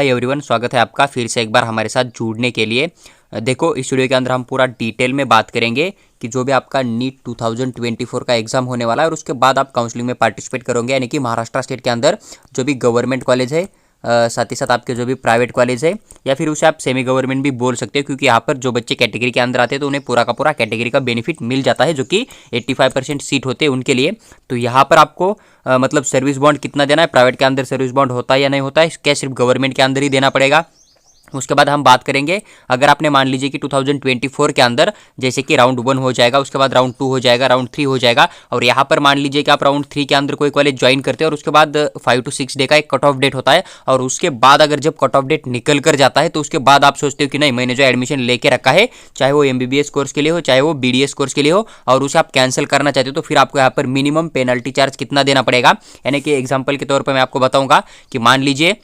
Hi everyone, स्वागत है आपका फिर से एक बार हमारे साथ जुड़ने के लिए। देखो, इस वीडियो के अंदर हम पूरा डिटेल में बात करेंगे कि जो भी आपका नीट 2024 का एग्जाम होने वाला है और उसके बाद आप काउंसलिंग में पार्टिसिपेट करोगे, यानी कि महाराष्ट्र स्टेट के अंदर जो भी गवर्नमेंट कॉलेज है, साथ ही साथ आपके जो भी प्राइवेट कॉलेज है या फिर उसे आप सेमी गवर्नमेंट भी बोल सकते हो, क्योंकि यहाँ पर जो बच्चे कैटेगरी के अंदर आते हैं तो उन्हें पूरा का पूरा कैटेगरी का बेनिफिट मिल जाता है, जो कि 85% सीट होते हैं उनके लिए। तो यहाँ पर आपको मतलब सर्विस बॉन्ड कितना देना है, प्राइवेट के अंदर सर्विस बॉन्ड होता है या नहीं होता है, क्या सिर्फ गवर्नमेंट के अंदर ही देना पड़ेगा। उसके बाद हम बात करेंगे, अगर आपने मान लीजिए कि 2024 के अंदर जैसे कि राउंड 1 हो जाएगा, उसके बाद राउंड 2 हो जाएगा, राउंड 3 हो जाएगा, और यहाँ पर मान लीजिए कि आप राउंड 3 के अंदर कोई कॉलेज ज्वाइन करते हैं और उसके बाद 5 to 6 डे का एक कट ऑफ डेट होता है, और उसके बाद अगर जब कट ऑफ डेट निकल कर जाता है तो उसके बाद आप सोचते हो कि नहीं, मैंने जो एडमिशन लेके रखा है, चाहे वो MBBS कोर्स के लिए हो, चाहे वो BDS कोर्स के लिए हो, और उसे आप कैंसिल करना चाहते हो, तो फिर आपको यहाँ पर मिनिमम पेनल्टी चार्ज कितना देना पड़ेगा। यानी कि एग्जाम्पल के तौर पर मैं आपको बताऊंगा कि मान लीजिए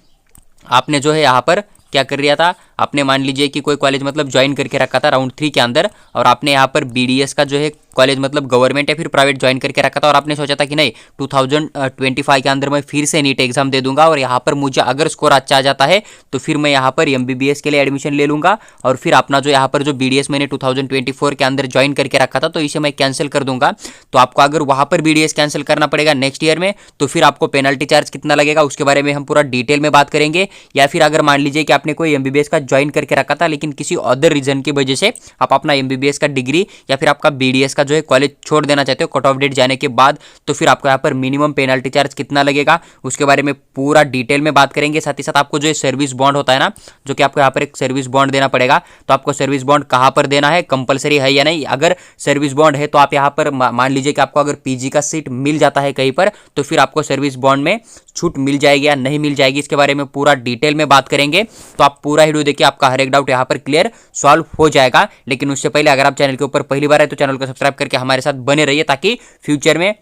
आपने जो है यहाँ पर क्या कर लिया था, आपने मान लीजिए कि कोई कॉलेज मतलब ज्वाइन करके रखा था राउंड 3 के अंदर, और आपने यहाँ पर BDS का जो है कॉलेज मतलब गवर्नमेंट या फिर प्राइवेट ज्वाइन करके रखा था, और आपने सोचा था कि नहीं 2025 के अंदर मैं फिर से नीट एग्जाम दे दूंगा, और यहाँ पर मुझे अगर स्कोर अच्छा आ जाता है तो फिर मैं यहाँ पर MBBS के लिए एडमिशन ले लूंगा, और फिर अपना जो यहाँ पर जो BDS मैंने 2024 के अंदर ज्वाइन करके रखा था तो इसे मैं कैंसिल कर दूंगा। तो आपको अगर वहाँ पर BDS कैंसिल करना पड़ेगा नेक्स्ट ईयर में, तो फिर आपको पेनल्टी चार्ज कितना लगेगा उसके बारे में हम पूरा डिटेल में बात करेंगे। या फिर अगर मान लीजिए कि आपने कोई MBBS का ज्वाइन करके रखा था लेकिन किसी अदर रीजन की वजह से आप अपना MBBS का डिग्री या फिर आपका BDS का जो है कॉलेज छोड़ देना चाहते हो कट ऑफ डेट जाने के बाद, तो फिर आपको यहाँ पर मिनिमम पेनल्टी चार्ज कितना लगेगा उसके बारे में पूरा डिटेल में बात करेंगे। साथ ही साथ आपको जो सर्विस बॉन्ड होता है ना, जो कि आपको यहाँ पर एक सर्विस बॉन्ड देना पड़ेगा, तो आपको सर्विस बॉन्ड कहाँ पर देना है, कंपलसरी है या नहीं। अगर सर्विस बॉन्ड है तो आप यहाँ पर मान लीजिए कि आपको अगर PG का सीट मिल जाता है कहीं पर, तो फिर आपको सर्विस बॉन्ड में छूट मिल जाएगी या नहीं मिल जाएगी, इसके बारे में पूरा डिटेल में बात करेंगे। तो आप पूरा वीडियो देखिए, आपका हर एक डाउट यहाँ पर क्लियर सॉल्व हो जाएगा। लेकिन उससे पहले अगर आप चैनल के ऊपर पहली बार है तो चैनल को सब्सक्राइब करके हमारे साथ बने रहिए, ताकि फ्यूचर में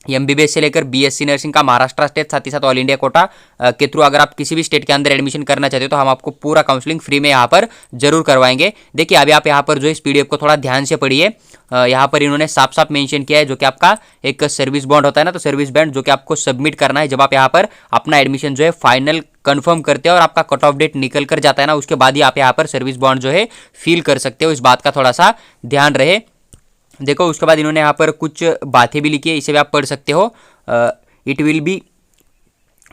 MBBS से लेकर BSc नर्सिंग का महाराष्ट्र स्टेट, साथ ही साथ ऑल इंडिया कोटा के थ्रू अगर आप किसी भी स्टेट के अंदर एडमिशन करना चाहते हो तो हम आपको पूरा काउंसलिंग फ्री में यहाँ पर जरूर करवाएंगे। देखिए, अभी आप यहाँ पर जो इस PDF को थोड़ा ध्यान से पढ़िए, यहाँ पर इन्होंने साफ साफ मेंशन किया है जो कि आपका एक सर्विस बॉन्ड होता है ना, तो सर्विस बॉन्ड जो कि आपको सबमिट करना है जब आप यहाँ पर अपना एडमिशन जो है फाइनल कंफर्म करते हो और आपका कट ऑफ डेट निकल कर जाता है ना, उसके बाद ही आप यहाँ पर सर्विस बॉन्ड जो है फिल कर सकते हो। इस बात का थोड़ा सा ध्यान रहे। देखो, उसके बाद इन्होंने यहाँ पर कुछ बातें भी लिखी है, इसे भी आप पढ़ सकते हो। It will be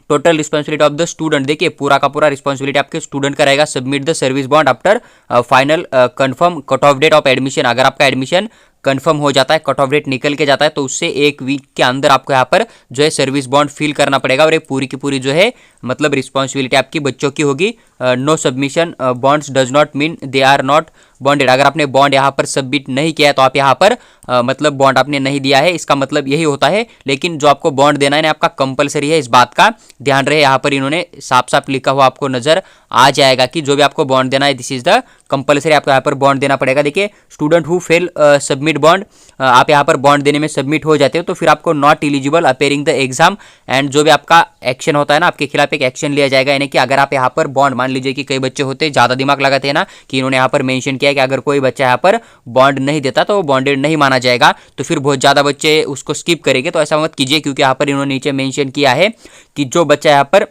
total responsibility of the student, देखिए पूरा का पूरा रिस्पॉन्सिबिलिटी आपके स्टूडेंट का रहेगा। Submit the service bond after final confirm cut off date of admission, अगर आपका एडमिशन कंफर्म हो जाता है, कट ऑफ डेट निकल के जाता है, तो उससे 1 वीक के अंदर आपको यहाँ पर जो है सर्विस बॉन्ड फिल करना पड़ेगा, और ये पूरी की पूरी जो है मतलब रिस्पॉन्सिबिलिटी आपकी बच्चों की होगी। No submission bonds does not mean they are not bonded, अगर आपने बॉन्ड यहाँ पर सबमिट नहीं किया है तो आप यहाँ पर मतलब बॉन्ड आपने नहीं दिया है, इसका मतलब यही होता है। लेकिन जो आपको बॉन्ड देना है ना, आपका कंपलसरी है, इस बात का ध्यान रहे। यहाँ पर इन्होंने साफ साफ लिखा हुआ आपको नजर आ जाएगा कि जो भी आपको बॉन्ड देना है, दिस इज द कंपलसरी, आपको यहाँ पर बॉन्ड देना पड़ेगा। देखिए, student who fail submit bond, आप यहाँ पर बॉन्ड देने में सबमिट हो जाते हो तो फिर आपको not eligible appearing the exam, and जो भी आपका एक्शन होता है ना, आपके खिलाफ एक एक्शन लिया जाएगा। यानी कि अगर आप यहाँ पर बॉन्ड, मान लीजिए कि कई बच्चे होते हैं ज़्यादा दिमाग लगाते हैं ना, कि इन्होंने यहाँ पर मेंशन किया कि अगर कोई बच्चा यहाँ पर बॉन्ड नहीं देता तो वो बॉन्डेड नहीं माना जाएगा, तो फिर बहुत ज़्यादा बच्चे उसको स्किप करेंगे। तो ऐसा मत कीजिए, क्योंकि यहाँ पर इन्होंने नीचे मेंशन किया है कि जो बच्चा यहाँ पर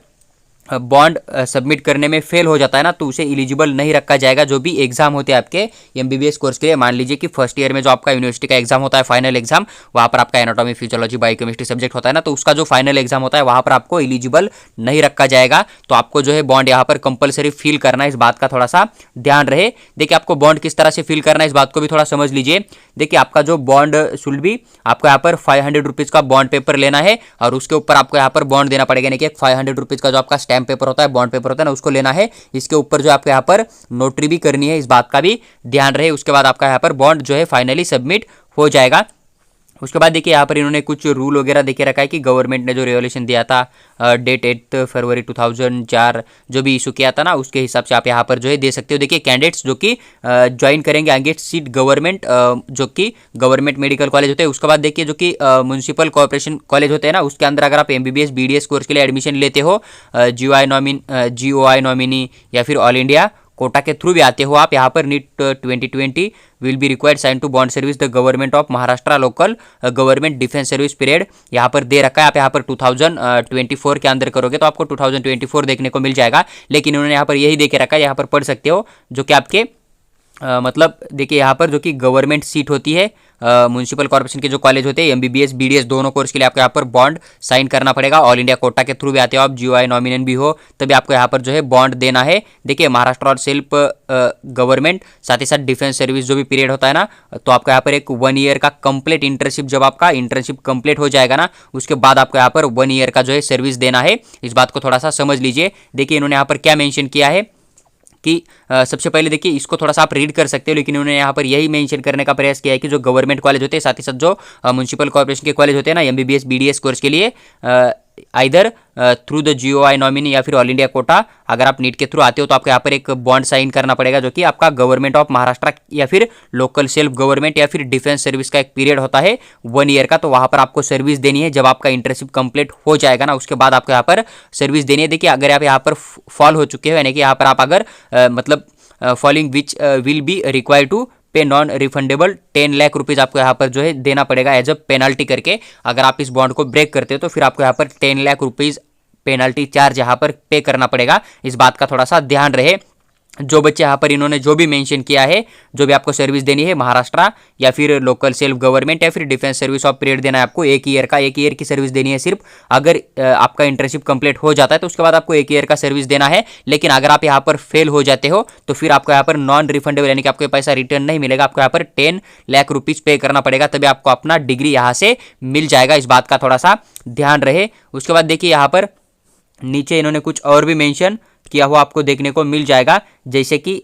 बॉन्ड सबमिट करने में फेल हो जाता है ना, तो उसे एलिजिबल नहीं रखा जाएगा। जो भी एग्जाम होते हैं आपके MBBS कोर्स के लिए, मान लीजिए कि फर्स्ट ईयर में जो आपका यूनिवर्सिटी का एग्जाम होता है, फाइनल एग्जाम, वहाँ पर आपका एनाटॉमी, फिजियोलॉजी, बायोकेमिस्ट्री सब्जेक्ट होता है ना, तो उसका जो फाइनल एग्जाम होता है वहाँ पर आपको एलिजिबल नहीं रखा जाएगा। तो आपको जो है बॉन्ड यहाँ पर कंपलसरी फिल करना है, इस बात का थोड़ा सा ध्यान रहे। देखिए, आपको बॉन्ड किस तरह से फिल करना है इस बात को भी थोड़ा समझ लीजिए। देखिए, आपका जो बॉन्ड शुड भी, आपको यहाँ पर 500 रुपीज़ का बॉन्ड पेपर लेना है, और उसके ऊपर आपको यहाँ पर बॉन्ड देना पड़ेगा। यानी कि 500 रुपीज़ का जो आपका स्टैम्प पेपर होता है, बॉन्ड पेपर होता है ना, उसको लेना है। इसके ऊपर जो आपको यहाँ पर नोटरी भी करनी है, इस बात का भी ध्यान रहे। उसके बाद आपका यहाँ पर बॉन्ड जो है फाइनली सबमिट हो जाएगा। उसके बाद देखिए, यहाँ पर इन्होंने कुछ रूल वगैरह देखे रखा है कि गवर्नमेंट ने जो रेवोल्यूशन दिया था डेट 8 फरवरी 2004 जो भी इशू किया था ना, उसके हिसाब से आप यहाँ पर जो है दे सकते हो। देखिए, कैंडिडेट्स जो कि ज्वाइन करेंगे आगे सीट गवर्नमेंट, जो कि गवर्नमेंट मेडिकल कॉलेज होते हैं। उसके बाद देखिए, जो कि म्यूनसिपल कॉर्पोरेशन कॉलेज होते हैं ना, उसके अंदर अगर आप MBBS BDS कोर्स के लिए एडमिशन लेते हो, GOI नॉमिनी या फिर ऑल इंडिया कोटा के थ्रू भी आते हो आप, यहाँ पर NEET 2020 will be required sign to bond service the government of Maharashtra local government defence service period, यहाँ पर दे रखा है। आप यहाँ पर 2024 के अंदर करोगे तो आपको 2024 देखने को मिल जाएगा, लेकिन उन्होंने यहाँ पर यही दे के रखा है, यहाँ पर पढ़ सकते हो, जो कि आपके मतलब देखिए यहाँ पर जो कि गवर्नमेंट सीट होती है, म्यूनसिपल कॉर्पोरेशन के जो कॉलेज होते हैं एमबीबीएस बीडीएस दोनों कोर्स के लिए आपको यहाँ पर बॉन्ड साइन करना पड़ेगा। ऑल इंडिया कोटा के थ्रू भी आते हो आप, जीओआई नॉमिनेशन भी हो, तभी आपको यहाँ पर जो है बॉन्ड देना है। देखिए महाराष्ट्र और सेल्फ गवर्नमेंट, साथ ही साथ डिफेंस सर्विस जो भी पीरियड होता है ना, तो आपको यहाँ पर एक 1 ईयर का कंप्लीट इंटर्नशिप, जब आपका इंटर्नशिप कंप्लीट हो जाएगा ना, उसके बाद आपको यहाँ पर 1 ईयर का जो है सर्विस देना है। इस बात को थोड़ा सा समझ लीजिए। देखिए इन्होंने यहाँ पर क्या मेंशन किया है कि सबसे पहले देखिए इसको थोड़ा सा आप रीड कर सकते हो, लेकिन उन्होंने यहाँ पर यही मेंशन करने का प्रयास किया है कि जो गवर्नमेंट कॉलेज होते हैं, साथ ही साथ जो म्यूनसिपल कॉर्पोरेशन के कॉलेज होते हैं ना एमबीबीएस बीडीएस कोर्स के लिए, either through the GOI nominee या फिर ऑल इंडिया कोटा, अगर आप नीट के थ्रू आते हो तो आपको यहाँ पर एक बॉन्ड साइन करना पड़ेगा, जो कि आपका गवर्नमेंट ऑफ महाराष्ट्र या फिर लोकल सेल्फ गवर्नमेंट या फिर डिफेंस सर्विस का एक पीरियड होता है 1 ईयर का, तो वहाँ पर आपको सर्विस देनी है। जब आपका इंटर्नशिप कंप्लीट हो जाएगा ना, उसके बाद आपको यहाँ पर सर्विस देनी है। देखिए अगर आप यहाँ पर फॉल हो चुके हो, यानी कि यहाँ पर आप अगर मतलब following which will be required to pay non refundable 10 lakh rupees आपको यहाँ पर जो है देना पड़ेगा एज अ पेनल्टी करके। अगर आप इस बॉन्ड को ब्रेक करते हो तो फिर आपको यहाँ पर 10 लाख रुपीज़ पेनल्टी चार्ज यहाँ पर पे करना पड़ेगा। इस बात का थोड़ा सा ध्यान रहे। जो बच्चे यहाँ पर इन्होंने जो भी मेंशन किया है, जो भी आपको सर्विस देनी है महाराष्ट्र या फिर लोकल सेल्फ गवर्नमेंट या फिर डिफेंस सर्विस ऑफ पीरियड देना है आपको 1 ईयर का, 1 ईयर की सर्विस देनी है सिर्फ। अगर आपका इंटर्नशिप कंप्लीट हो जाता है तो उसके बाद आपको 1 ईयर का सर्विस देना है, लेकिन अगर आप यहाँ पर फेल हो जाते हो तो फिर आपको यहाँ पर नॉन रिफंडेबल, यानी कि आपको पैसा रिटर्न नहीं मिलेगा, आपको यहाँ पर 10 लाख रुपीज़ पे करना पड़ेगा, तभी आपको अपना डिग्री यहाँ से मिल जाएगा। इस बात का थोड़ा सा ध्यान रहे। उसके बाद देखिए यहाँ पर नीचे इन्होंने कुछ और भी मेंशन किया हुआ आपको देखने को मिल जाएगा, जैसे कि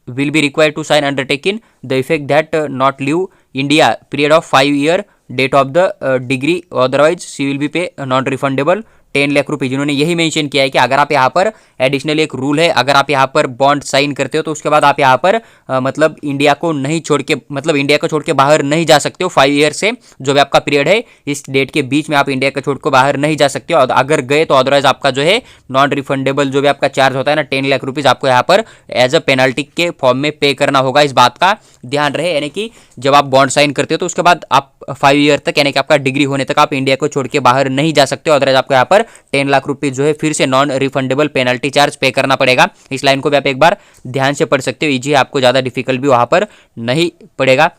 will be required to sign undertaking the effect that not leave India period of 5 year date of the degree, otherwise she will be pay non refundable 10 lakh rupees. इन्होंने यही मेंशन किया है कि अगर आप यहाँ पर एडिशनल एक रूल है, अगर आप यहाँ पर बॉन्ड साइन करते हो तो उसके बाद आप यहाँ पर मतलब इंडिया को नहीं छोड़ के, मतलब इंडिया को छोड़ के बाहर नहीं जा सकते हो 5 ईयर से, जो भी आपका पीरियड है इस डेट के बीच में आप इंडिया को छोड़ के बाहर नहीं जा सकते हो। और अगर गए तो अदरवाइज आपका जो है नॉन रिफंडेबल जो भी आपका चार्ज होता है ना 10 लाख रुपीज़ आपको यहाँ पर एज अ पेनल्टी के फॉर्म में पे करना होगा। इस बात का ध्यान रहे, यानी कि जब आप बॉन्ड साइन करते हो तो उसके बाद आप 5 ईयर तक, यानी कि आपका डिग्री होने तक आप इंडिया को छोड़ के बाहर नहीं जा सकते हो। अदरवाइज आपको यहाँ पर 10 लाख रुपीज़ जो है फिर से नॉन रिफंडेबल पेनल्टी चार्ज पे करना पड़ेगा। इस लाइन को भी आप एक बार ध्यान से पढ़ सकते हो, इजी, आपको ज़्यादा डिफिकल्ट भी वहाँ पर नहीं पड़ेगा।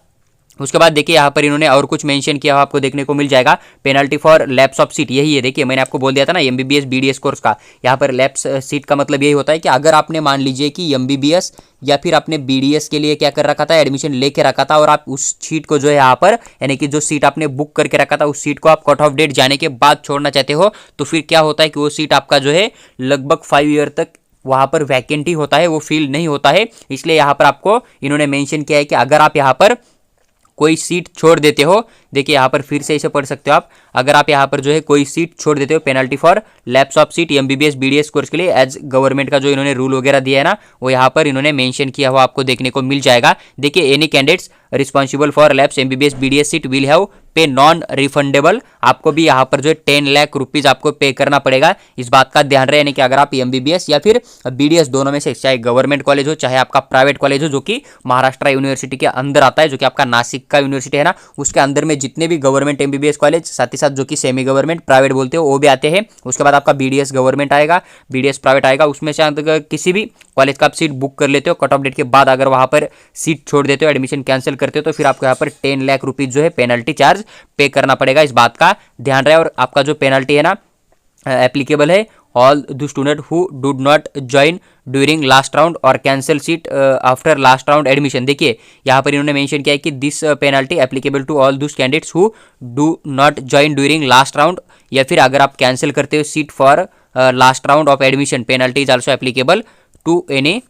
उसके बाद देखिए यहाँ पर इन्होंने और कुछ मेंशन किया हुआ आपको देखने को मिल जाएगा, penalty for lapse of seat. यही है, देखिए मैंने आपको बोल दिया था ना एमबीबीएस बीडीएस कोर्स का, यहाँ पर लैप्स सीट का मतलब यही होता है कि अगर आपने मान लीजिए कि एमबीबीएस या फिर आपने बीडीएस के लिए क्या कर रखा था, एडमिशन लेके रखा था, और आप उस सीट को जो है यहाँ पर, यानी कि जो सीट आपने बुक करके रखा था उस सीट को आप कट ऑफ डेट जाने के बाद छोड़ना चाहते हो, तो फिर क्या होता है कि वो सीट आपका जो है लगभग 5 ईयर तक वहाँ पर वैकेंट ही होता है, वो फिल नहीं होता है। इसलिए यहाँ पर आपको इन्होंने मेंशन किया है कि अगर आप यहाँ पर कोई सीट छोड़ देते हो, देखिए यहाँ पर फिर से इसे पढ़ सकते हो आप, अगर आप यहाँ पर जो है कोई सीट छोड़ देते हो, penalty for lapse of seat MBBS BDS course के लिए एज गवर्नमेंट का जो इन्होंने रूल वगैरह दिया है ना, वो यहाँ पर इन्होंने मेंशन किया हुआ आपको देखने को मिल जाएगा। देखिए any candidates responsible for lapse MBBS BDS seat will have पे नॉन रिफंडेबल, आपको भी यहाँ पर जो है 10 लाख रुपीज़ आपको पे करना पड़ेगा। इस बात का ध्यान रहे, यानी कि अगर आप एमबीबीएस या फिर बीडीएस दोनों में से, चाहे गवर्नमेंट कॉलेज हो चाहे आपका प्राइवेट कॉलेज हो, जो कि महाराष्ट्र यूनिवर्सिटी के अंदर आता है, जो कि आपका नासिक का यूनिवर्सिटी है ना, उसके अंदर में जितने भी गवर्नमेंट एमबीबीएस कॉलेज, साथ ही साथ जो कि सेमी गवर्नमेंट प्राइवेट बोलते हो वो भी आते हैं। उसके बाद आपका बीडीएस गवर्नमेंट आएगा, बीडीएस प्राइवेट आएगा, उसमें से अगर किसी भी कॉलेज का आप सीट बुक कर लेते हो, कट ऑफ डेट के बाद अगर वहाँ पर सीट छोड़ देते हो, एडमिशन कैंसिल करते हो, तो फिर आपको यहाँ पर 10 लाख रुपीज़ जो है पेनल्टी चार्ज पे करना पड़ेगा। इस बात का ध्यान रहे। और आपका जो पेनल्टी है ना एप्लीकेबल है all the student who do not join during last round और cancel seat after last round admission. देखिए यहाँ पर इन्होंने मेंशन किया है कि this penalty applicable to all those candidates who do not join during last round, या फिर अगर आप कैंसिल करते हो seat for last round of admission, penalty is also applicable to any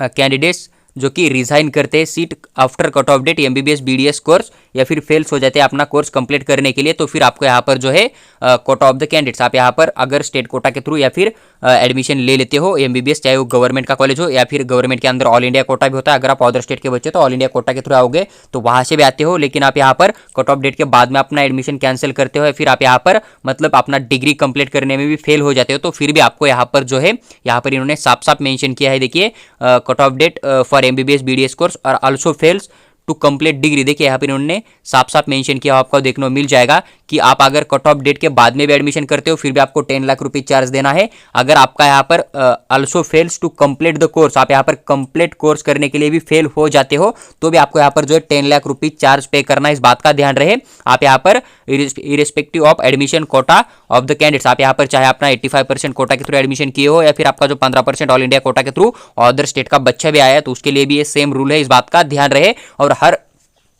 candidates जो कि रिजाइन करते हैं seat after cut off date MBBS BDS course, या फिर फेल्स हो जाते हैं अपना कोर्स कंप्लीट करने के लिए, तो फिर आपको यहाँ पर जो है कोटा ऑफ द कैंडिडेट्स, आप यहाँ पर अगर स्टेट कोटा के थ्रू या फिर एडमिशन ले लेते हो एमबीबीएस, चाहे वो गवर्नमेंट का कॉलेज हो या फिर गवर्नमेंट के अंदर ऑल इंडिया कोटा भी होता है, अगर आप अदर स्टेट के बच्चे तो ऑल इंडिया कोटा के थ्रू आओगे तो वहां से भी आते हो, लेकिन आप यहाँ पर कट ऑफ डेट के बाद में अपना एडमिशन कैंसिल करते हो, फिर आप यहाँ पर मतलब अपना डिग्री कंप्लीट करने में भी फेल हो जाते हो, तो फिर भी आपको यहाँ पर जो है, यहाँ पर इन्होंने साफ साफ मेंशन किया है, देखिए cut off date for MBBS BDS course और also fails to complete degree. देखिए यहाँ पर इन्होंने साफ साफ मेंशन किया, आपको देखने को मिल जाएगा कि आप अगर कट ऑफ डेट के बाद में भी एडमिशन करते हो फिर भी आपको 10 लाख रुपए चार्ज देना है। अगर आपका यहाँ पर also fails to complete the course, आप यहाँ पर कंप्लीट कोर्स करने के लिए भी फेल हो जाते हो तो भी आपको यहाँ पर जो है 10 लाख रुपए चार्ज पे करना है, इस बात का ध्यान रहे। आप यहाँ पर irrespective of admission Kota of the candidates, आप यहाँ पर चाहे अपना 85% कोटा के थ्रू एडमिशन किए हो या फिर आपका जो 15% ऑल इंडिया कोटा के थ्रू अदर स्टेट का बच्चा भी आया है तो उसके लिए भी ये सेम रूल है, इस बात का ध्यान रहे। और हर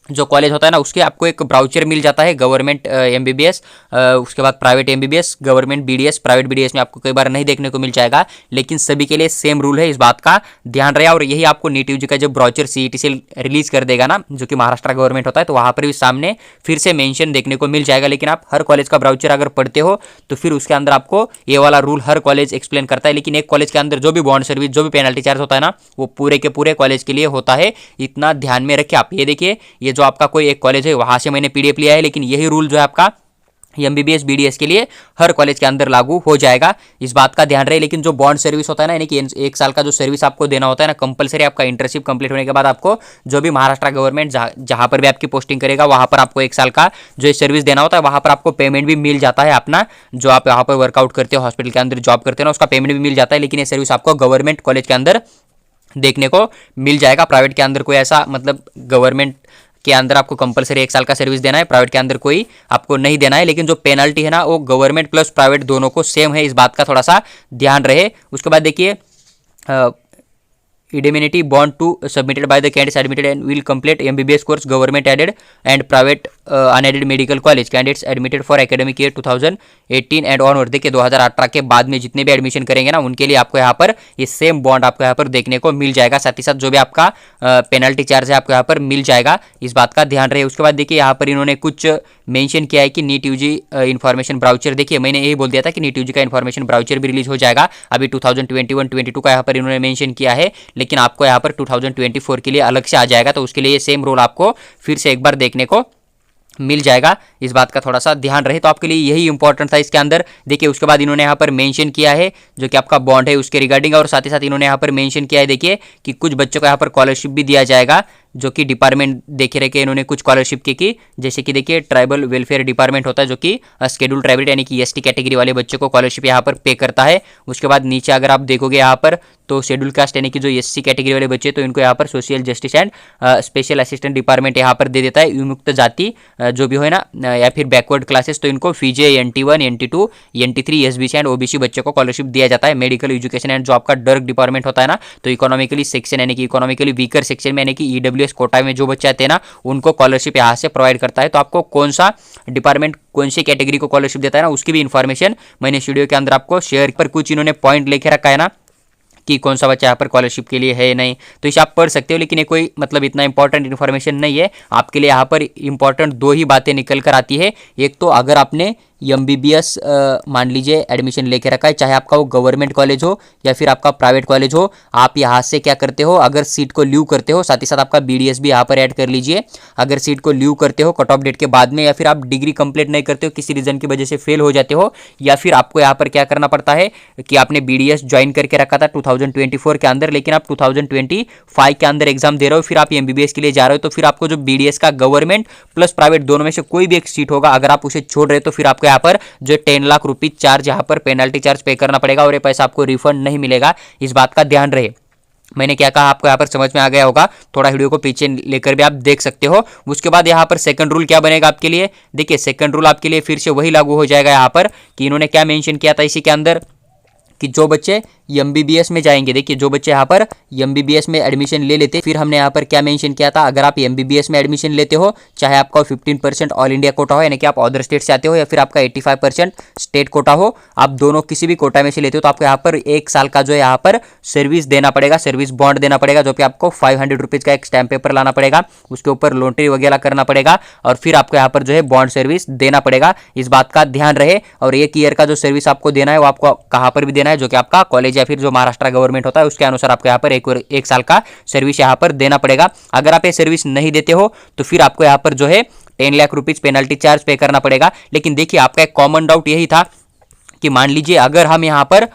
जो कॉलेज होता है ना उसके आपको एक ब्राउचर मिल जाता है, गवर्नमेंट एमबीबीएस, उसके बाद private MBBS, government BDS, private BDS में आपको कई बार नहीं देखने को मिल जाएगा, लेकिन सभी के लिए सेम रूल है, इस बात का ध्यान रहे। और यही आपको नीट यूजी का जो ब्राउचर सीईटी से रिलीज कर देगा ना, जो कि महाराष्ट्र गवर्नमेंट होता है, तो वहाँ पर भी सामने फिर से मेंशन देखने को मिल जाएगा। लेकिन आप हर कॉलेज का ब्राउचर अगर पढ़ते हो तो फिर उसके अंदर आपको ये वाला रूल हर कॉलेज एक्सप्लेन करता है, लेकिन एक कॉलेज के अंदर जो भी बॉन्ड सर्विस, जो भी पेनल्टी चार्ज होता है ना, वो पूरे के पूरे कॉलेज के लिए होता है, इतना ध्यान में रखिए आप। ये देखिए, ये जो आपका कोई एक कॉलेज है वहां से मैंने पीडीएफ लिया है, लेकिन यही रूल जो है आपका एमबीबीएस बीडीएस के लिए हर कॉलेज के अंदर लागू हो जाएगा, इस बात का ध्यान रहे। लेकिन जो बॉन्ड सर्विस होता है ना, यानी कि 1 साल का जो सर्विस आपको देना होता है ना कंपलसरी, आपका इंटर्नशिप कंप्लीट होने के बाद आपको जो भी महाराष्ट्र गवर्नमेंट जहां पर भी आपकी पोस्टिंग करेगा वहां पर आपको 1 साल का जो सर्विस देना होता है, वहां पर आपको पेमेंट भी मिल जाता है अपना, जो आप यहाँ पर वर्कआउट करते हो, हॉस्पिटल के अंदर जॉब करते हो ना, उसका पेमेंट भी मिल जाता है। लेकिन ये सर्विस आपको गवर्नमेंट कॉलेज के अंदर देखने को मिल जाएगा, प्राइवेट के अंदर कोई ऐसा मतलब गवर्नमेंट के अंदर आपको कंपलसरी 1 साल का सर्विस देना है, प्राइवेट के अंदर कोई आपको नहीं देना है। लेकिन जो पेनल्टी है ना वो गवर्नमेंट प्लस प्राइवेट दोनों को सेम है, इस बात का थोड़ा सा ध्यान रहे। उसके बाद देखिए indemnity bond to submitted by the candidates admitted and will complete MBBS course government aided and private unaided medical college candidates admitted for academic year 2018 and onward। देखिए 2018 के बाद में जितने भी एडमिशन करेंगे ना उनके लिए आपको यहाँ पर ये सेम बॉन्ड आपको यहाँ पर देखने को मिल जाएगा, साथ ही साथ जो भी आपका पेनल्टी चार्ज है आपको यहाँ पर मिल जाएगा, इस बात का ध्यान रहे। उसके बाद देखिए यहाँ पर इन्होंने कुछ मेंशन किया है कि नीट यूजी इन्फॉर्मेशन ब्राउचर, देखिए मैंने यही बोल दिया था कि नीट यूजी का इन्फॉर्मेशन ब्राउचर भी रिलीज हो जाएगा अभी 2021-22 का यहाँ पर इन्होंने मेंशन किया है, लेकिन आपको यहाँ पर 2024 के लिए अलग से आ जाएगा, तो उसके लिए सेम रूल आपको फिर से एक बार देखने को मिल जाएगा, इस बात का थोड़ा सा ध्यान रहे। तो आपके लिए यही इंपॉर्टेंट था इसके अंदर। देखिए उसके बाद इन्होंने यहाँ पर मेंशन किया है जो कि आपका बॉन्ड है उसके रिगार्डिंग, और साथ ही साथ इन्होंने यहाँ पर मेंशन किया है देखिए कि कुछ बच्चों को यहाँ पर स्कॉलरशिप भी दिया जाएगा, जो कि डिपार्टमेंट देखे रखे इन्होंने कुछ स्कॉलरशिप की जैसे कि देखिए ट्राइबल वेलफेयर डिपार्टमेंट होता है जो कि शेड्यूल ट्राइबल यानी कि एसटी कैटेगरी वाले बच्चों को स्कॉलरशिप यहाँ पर पे करता है। उसके बाद नीचे अगर आप देखोगे यहाँ पर तो शेड्यूल कास्ट यानी कि जो एससी कैटेगरी वाले बच्चे तो इनको यहाँ पर social justice and special assistant department यहाँ पर दे देता है। विमुक्त जाति जो भी हो ना या फिर बैकवर्ड क्लासेस तो इनको फीजे NT1 NT2 NT3 SBC and OBC बच्चों को स्कॉलरशिप दिया जाता है। मेडिकल एजुकेशन एंड जॉब का डर्क डिपार्टमेंट होता है ना, तो इकोनॉमिकली सेक्शन यानी कि इकोनॉमिकली वीकर सेक्शन में यानी कि EWS कोटा में जो बच्चे आते हैं ना उनको स्कॉलरशिप यहाँ से प्रोवाइड करता है। तो आपको कौन सा डिपार्टमेंट कौन सी कैटेगरी को स्कॉलरशिप देता है ना उसकी भी इन्फॉर्मेशन मैंने वीडियो के अंदर आपको शेयर पर कुछ इन्होंने पॉइंट लेके रखा है ना कि कौन सा बच्चा यहाँ पर स्कॉलरशिप के लिए है नहीं, तो इसे आप पढ़ सकते हो, लेकिन ये कोई मतलब इतना इंपॉर्टेंट इन्फॉर्मेशन नहीं है आपके लिए। यहाँ पर इंपॉर्टेंट 2 ही बातें निकल कर आती है। एक तो अगर आपने MBBS मान लीजिए एडमिशन लेके रखा है, चाहे आपका वो गवर्नमेंट कॉलेज हो या फिर आपका प्राइवेट कॉलेज हो, आप यहाँ से क्या करते हो, अगर सीट को लीव करते हो, साथ ही साथ आपका BDS भी यहाँ पर ऐड कर लीजिए। अगर सीट को लीव करते हो कट ऑफ डेट के बाद में, या फिर आप डिग्री कंप्लीट नहीं करते हो, किसी रीजन की वजह से फेल हो जाते हो, या फिर आपको यहाँ पर क्या करना पड़ता है कि आपने BDS ज्वाइन करके रखा था 2024 के अंदर, लेकिन आप 2025 के अंदर एग्जाम दे रहे हो, फिर आप MBBS के लिए जा रहे हो, तो फिर आपको जो BDS का गवर्नमेंट प्लस प्राइवेट दोनों में से कोई भी एक सीट होगा, अगर आप उसे छोड़ रहे हो तो फिर आपको यहाँ पर जो 10 लाख रुपए चार्ज यहाँ पर पेनल्टी चार्ज पे करना पड़ेगा और ये पैसा आपको रिफंड नहीं मिलेगा, इस बात का ध्यान रहे। मैंने क्या कहा आपको यहाँ पर समझ में आ गया होगा, थोड़ा वीडियो को पीछे लेकर भी आप देख सकते हो। उसके बाद यहाँ पर सेकंड रूल क्या बनेगा आपके लिए, देखिए सेकंड रूल आपके लिए फिर से वही लागू हो जाएगा यहाँ पर कि इन्होंने क्या मेंशन किया था इसी के अंदर कि जो बच्चे MBBS में जाएंगे, देखिए जो बच्चे यहाँ पर MBBS में एडमिशन ले लेते, फिर हमने यहाँ पर क्या मेंशन किया था, अगर आप MBBS में एडमिशन लेते हो, चाहे आपका 15% ऑल इंडिया कोटा हो, यानी कि आप अदर स्टेट से आते हो, या फिर आपका 85% स्टेट कोटा हो, आप दोनों किसी भी कोटा में से लेते हो, तो आपको यहाँ पर 1 साल का जो है यहाँ पर सर्विस देना पड़ेगा, सर्विस बॉन्ड देना पड़ेगा, जो कि आपको 500 रुपीज़ का एक स्टैम्प पेपर लाना पड़ेगा, उसके ऊपर लॉन्ड्री वगैरह करना पड़ेगा, और फिर आपको यहाँ पर जो है बॉन्ड सर्विस देना पड़ेगा। इस बात का ध्यान रहे। और 1 ईयर का जो सर्विस आपको देना है वो आपको कहाँ पर भी देना है, जो कि आपका कॉलेज या फिर जो महाराष्ट्र गवर्नमेंट होता है उसके अनुसार आपको यहाँ पर एक साल का सर्विस यहाँ पर देना पड़ेगा। अगर आप ये सर्विस नहीं देते हो तो फिर आपको यहाँ पर जो है 10 लाख रुपीज़ पेनल्टी चार्ज पे करना पड़ेगा। लेकिन देखिए आपका एक कॉमन डाउट यही था कि मान लीजिए अगर हम यहाँ पर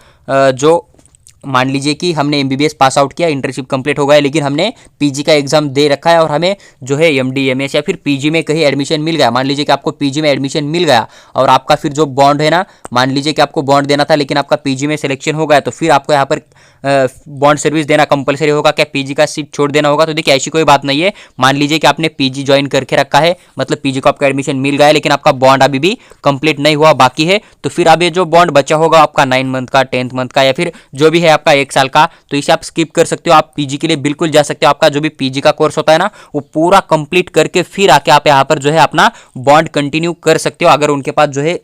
मान लीजिए कि हमने MBBS पास आउट किया, इंटर्नशिप कंप्लीट हो गया, लेकिन हमने PG का एग्जाम दे रखा है और हमें जो है MD MS या फिर PG में कहीं एडमिशन मिल गया। मान लीजिए कि आपको PG में एडमिशन मिल गया और आपका फिर जो बॉन्ड है ना, मान लीजिए कि आपको बॉन्ड देना था लेकिन आपका PG में सिलेक्शन हो गया, तो फिर आपको यहाँ पर बॉन्ड सर्विस देना कंपलसरी होगा क्या, PG का सीट छोड़ देना होगा? तो देखिए ऐसी कोई बात नहीं है। मान लीजिए कि आपने PG ज्वाइन करके रखा है, मतलब PG को आपका एडमिशन मिल गया है, लेकिन आपका बॉन्ड अभी भी कंप्लीट नहीं हुआ, बाकी है, तो फिर अब ये जो बॉन्ड बचा होगा आपका 9 मंथ का, 10th मंथ का, या फिर जो भी है आपका 1 साल का, तो इसे आप स्किप कर सकते हो। आप PG के लिए बिल्कुल जा सकते हो। आपका जो भी PG का कोर्स होता है ना, वो पूरा कंप्लीट करके फिर आके आप यहाँ पर जो है अपना बॉन्ड कंटिन्यू कर सकते हो। अगर उनके पास जो है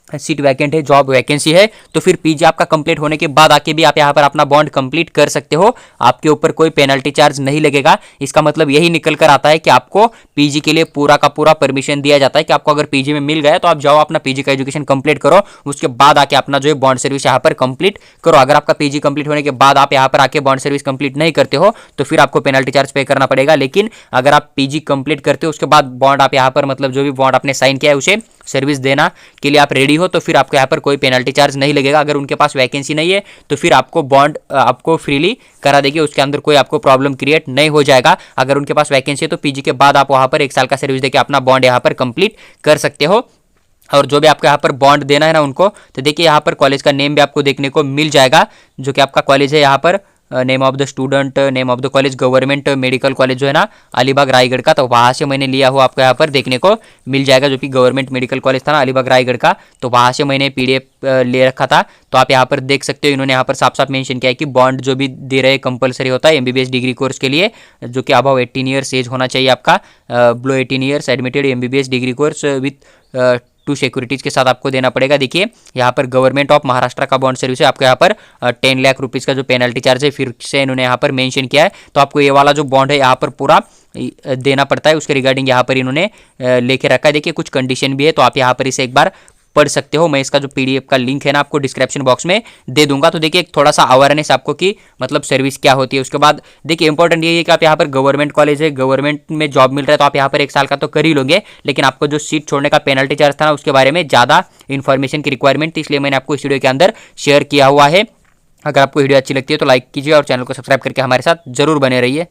सीट वैकेंट है, जॉब वैकेंसी है, तो फिर PG आपका कंप्लीट होने के बाद आके भी आप यहाँ पर अपना बॉन्ड कंप्लीट कर सकते हो। आपके ऊपर कोई पेनल्टी चार्ज नहीं लगेगा। इसका मतलब यही निकल कर आता है कि आपको PG के लिए पूरा का पूरा परमिशन दिया जाता है कि आपको अगर PG में मिल गया तो आप जाओ अपना PG का एजुकेशन कंप्लीट करो, उसके बाद आके अपना जो है बॉन्ड सर्विस यहाँ पर कंप्लीट करो। अगर आपका PG कंप्लीट होने के बाद आप यहाँ पर आके बॉन्ड सर्विस कंप्लीट नहीं करते हो तो फिर आपको पेनल्टी चार्ज पे करना पड़ेगा। लेकिन अगर आप PG कंप्लीट करते हो उसके बाद बॉन्ड आप यहाँ पर मतलब जो भी बॉन्ड आपने साइन किया है उसे सर्विस देना के लिए आप रेडी हो, तो फिर आपको यहाँ पर कोई पेनल्टी चार्ज नहीं लगेगा। अगर उनके पास वैकेंसी नहीं है तो फिर आपको बॉन्ड आपको फ्रीली करा देगी, उसके अंदर कोई आपको प्रॉब्लम क्रिएट नहीं हो जाएगा। अगर उनके पास वैकेंसी है तो PG के बाद आप वहाँ पर 1 साल का सर्विस देकर अपना बॉन्ड यहाँ पर कंप्लीट कर सकते हो। और जो भी आपको यहाँ पर बॉन्ड देना है ना उनको, तो देखिए यहाँ पर कॉलेज का नेम भी आपको देखने को मिल जाएगा, जो कि आपका कॉलेज है यहाँ पर name of the student, name of the college, government medical college जो है ना अलीबाग रायगढ़ का, तो वहाँ से मैंने लिया हुआ आपको यहाँ पर देखने को मिल जाएगा, जो कि गवर्नमेंट मेडिकल कॉलेज था ना अलीबाग रायगढ़ का, तो वहाँ से मैंने PDF ले रखा था। तो आप यहाँ पर देख सकते हो इन्होंने यहाँ पर साफ साफ मेंशन किया है कि बॉन्ड जो भी दे रहे कंपलसरी होता है MBBS डिग्री कोर्स के लिए, जो कि अबव 18 ईयर्स एज होना चाहिए आपका, below 18 years admitted MBBS degree course with 2 securities के साथ आपको देना पड़ेगा। देखिए यहाँ पर गवर्नमेंट ऑफ महाराष्ट्र का बॉन्ड सर्विस है, आपको यहाँ पर 10 लाख रुपीज़ का जो पेनल्टी चार्ज है फिर से इन्होंने यहाँ पर मेंशन किया है। तो आपको ये वाला जो बॉन्ड है यहाँ पर पूरा देना पड़ता है, उसके रिगार्डिंग यहाँ पर इन्होंने लेके रखा है। देखिए कुछ कंडीशन भी है, तो आप यहाँ पर इसे एक बार पढ़ सकते हो। मैं इसका जो PDF का लिंक है ना आपको डिस्क्रिप्शन बॉक्स में दे दूंगा। तो देखिए थोड़ा सा अवेयरनेस आपको कि मतलब सर्विस क्या होती है। उसके बाद देखिए इंपॉर्टेंट ये है कि आप यहाँ पर गवर्नमेंट कॉलेज है, गवर्नमेंट में जॉब मिल रहा है, तो आप यहाँ पर 1 साल का तो कर ही लोगे, लेकिन आपको जो सीट छोड़ने का पेनल्टी चार्ज था ना उसके बारे में ज़्यादा इन्फॉर्मेशन की रिक्वायरमेंट थी, इसलिए मैंने आपको इस वीडियो के अंदर शेयर किया हुआ है। अगर आपको वीडियो अच्छी लगती है तो लाइक कीजिए और चैनल को सब्सक्राइब करके हमारे साथ जरूर बने रहिए।